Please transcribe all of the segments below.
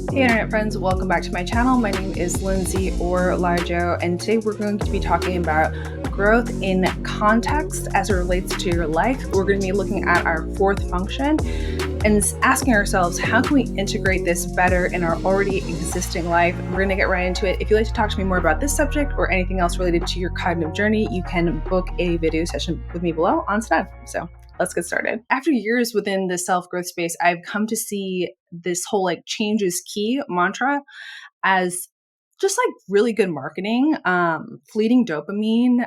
Hey internet friends, welcome back to my channel. My name is Lindsay or LiJo, and today we're going to be talking about growth in context as it relates to your life. We're going to be looking at our fourth function and asking ourselves, how can we integrate this better in our already existing life? We're going to get right into it. If you'd like to talk to me more about this subject or anything else related to your cognitive journey, you can book a video session with me below on Stead. So let's get started. After years within the self-growth space, I've come to see this whole change is key mantra as just really good marketing, fleeting dopamine,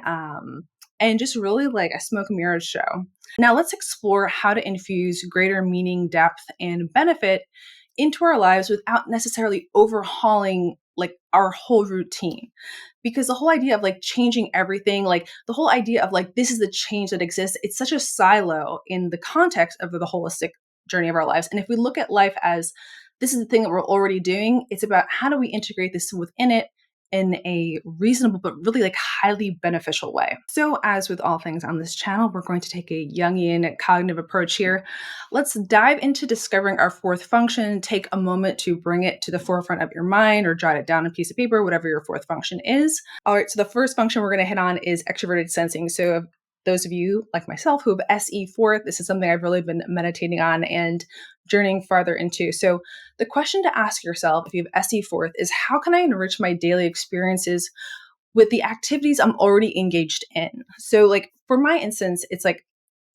and just really like a smoke and mirrors show. Now let's explore how to infuse greater meaning, depth, and benefit into our lives without necessarily overhauling our whole routine. Because the whole idea of changing everything, the whole idea of this is the change that exists, it's such a silo in the context of the holistic journey of our lives. And if we look at life as this is the thing that we're already doing, it's about how do we integrate this within it in a reasonable but really highly beneficial way. So as with all things on this channel, we're going to take a Jungian cognitive approach here. Let's dive into discovering our fourth function. Take a moment to bring it to the forefront of your mind or jot it down on a piece of paper, whatever your fourth function is. All right, so the first function we're going to hit on is extroverted sensing. So those of you like myself who have Si4, this is something I've really been meditating on and journeying farther into. So the question to ask yourself if you have Si4 is, how can I enrich my daily experiences with the activities I'm already engaged in? So for my instance, it's if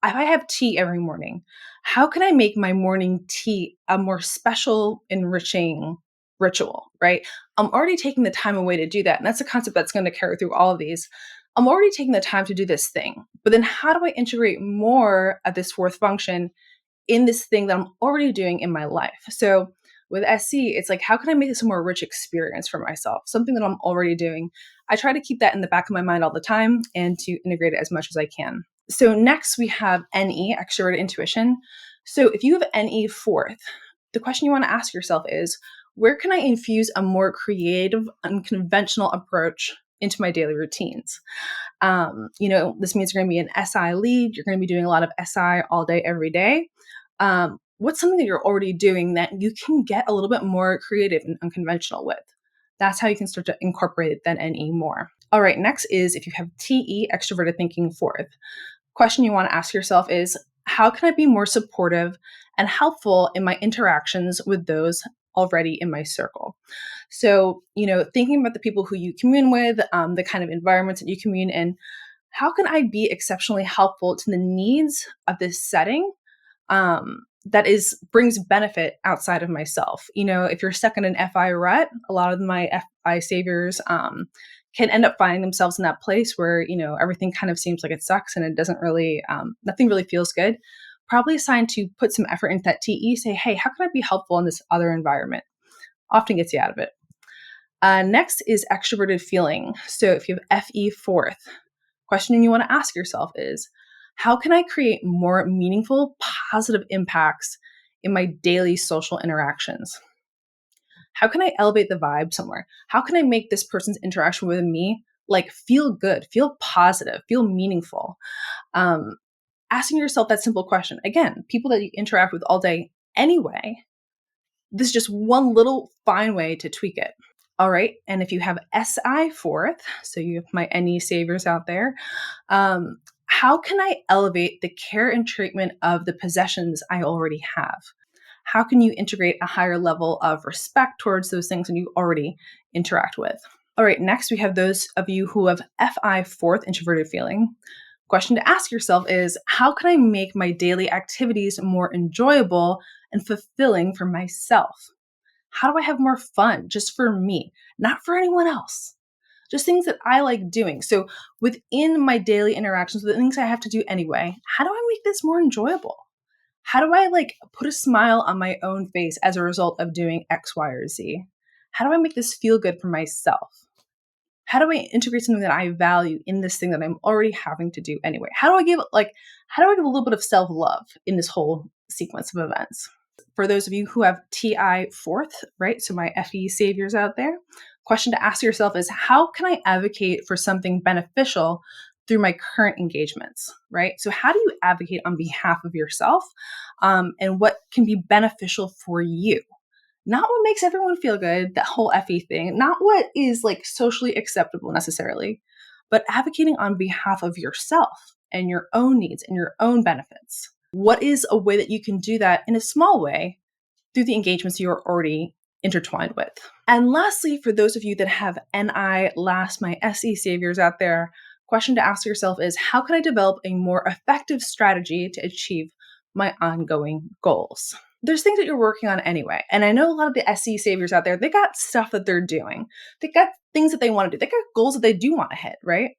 I have tea every morning, how can I make my morning tea a more special, enriching ritual, right? I'm already taking the time away to do that. And that's a concept that's going to carry through all of these. I'm already taking the time to do this thing, but then how do I integrate more of this fourth function in this thing that I'm already doing in my life? So with SC, it's how can I make this a more rich experience for myself? Something that I'm already doing. I try to keep that in the back of my mind all the time and to integrate it as much as I can. So next we have NE, extroverted intuition. So if you have NE fourth, the question you want to ask yourself is, where can I infuse a more creative, unconventional approach into my daily routines? This means you're going to be an SI lead. You're going to be doing a lot of SI all day, every day. What's something that you're already doing that you can get a little bit more creative and unconventional with? That's how you can start to incorporate that NE more. All right, next is if you have TE, extroverted thinking fourth. Question you want to ask yourself is, how can I be more supportive and helpful in my interactions with those already in my circle? So, thinking about the people who you commune with, the kind of environments that you commune in, how can I be exceptionally helpful to the needs of this setting that brings benefit outside of myself? If you're stuck in an FI rut, a lot of my FI saviors can end up finding themselves in that place where, everything kind of seems like it sucks and it doesn't really, nothing really feels good. Probably it's time to put some effort into that TE, say, hey, how can I be helpful in this other environment? Often gets you out of it. Next is extroverted feeling. So if you have FE fourth, question you want to ask yourself is, how can I create more meaningful, positive impacts in my daily social interactions? How can I elevate the vibe somewhere? How can I make this person's interaction with me feel good, feel positive, feel meaningful? Asking yourself that simple question. Again, people that you interact with all day anyway, this is just one little fine way to tweak it. All right. And if you have SI fourth, so you have my NE saviors out there, how can I elevate the care and treatment of the possessions I already have? How can you integrate a higher level of respect towards those things that you already interact with? All right, next we have those of you who have FI fourth, introverted feeling. Question to ask yourself is, how can I make my daily activities more enjoyable and fulfilling for myself? How do I have more fun just for me, not for anyone else? Just things that I like doing. So within my daily interactions, the things I have to do anyway, how do I make this more enjoyable? How do I put a smile on my own face as a result of doing X, Y, or Z? How do I make this feel good for myself? How do I integrate something that I value in this thing that I'm already having to do anyway? How do I give a little bit of self-love in this whole sequence of events? For those of you who have TI fourth, right? So my FE saviors out there, question to ask yourself is, how can I advocate for something beneficial through my current engagements, right? So how do you advocate on behalf of yourself and what can be beneficial for you? not what makes everyone feel good, that whole FE thing, not what is like socially acceptable necessarily, but advocating on behalf of yourself and your own needs and your own benefits. What is a way that you can do that in a small way through the engagements you're already intertwined with? And lastly, for those of you that have NI, last, my SE saviors out there, question to ask yourself is, how can I develop a more effective strategy to achieve my ongoing goals? There's things that you're working on anyway. And I know a lot of the SE saviors out there, they got stuff that they're doing. They got things that they want to do. They got goals that they do want to hit, right?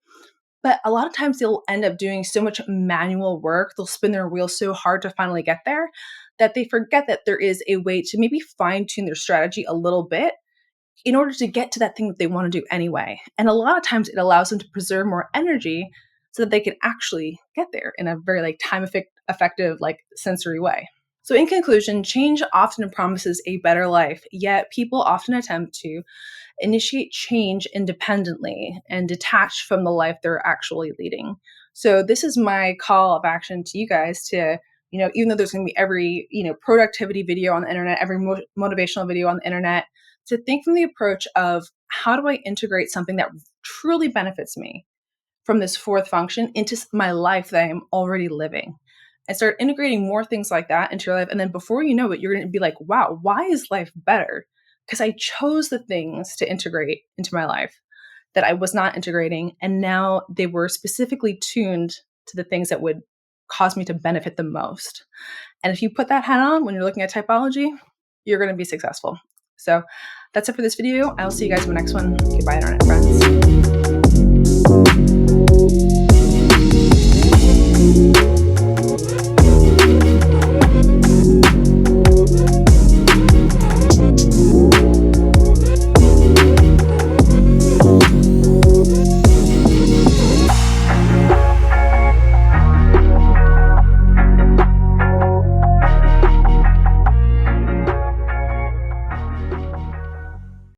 But a lot of times they'll end up doing so much manual work, they'll spin their wheels so hard to finally get there that they forget that there is a way to maybe fine tune their strategy a little bit in order to get to that thing that they want to do anyway. And a lot of times it allows them to preserve more energy so that they can actually get there in a very like time effective, like sensory way. So in conclusion, change often promises a better life, yet people often attempt to initiate change independently and detach from the life they're actually leading. So this is my call of action to you guys to, even though there's going to be every, productivity video on the internet, every motivational video on the internet, to think from the approach of how do I integrate something that truly benefits me from this fourth function into my life that I'm already living, and start integrating more things like that into your life. And then before you know it, you're going to be like, wow, why is life better? Because I chose the things to integrate into my life that I was not integrating. And now they were specifically tuned to the things that would cause me to benefit the most. And if you put that hat on when you're looking at typology, you're going to be successful. So that's it for this video. I'll see you guys in the next one. Goodbye, internet friends.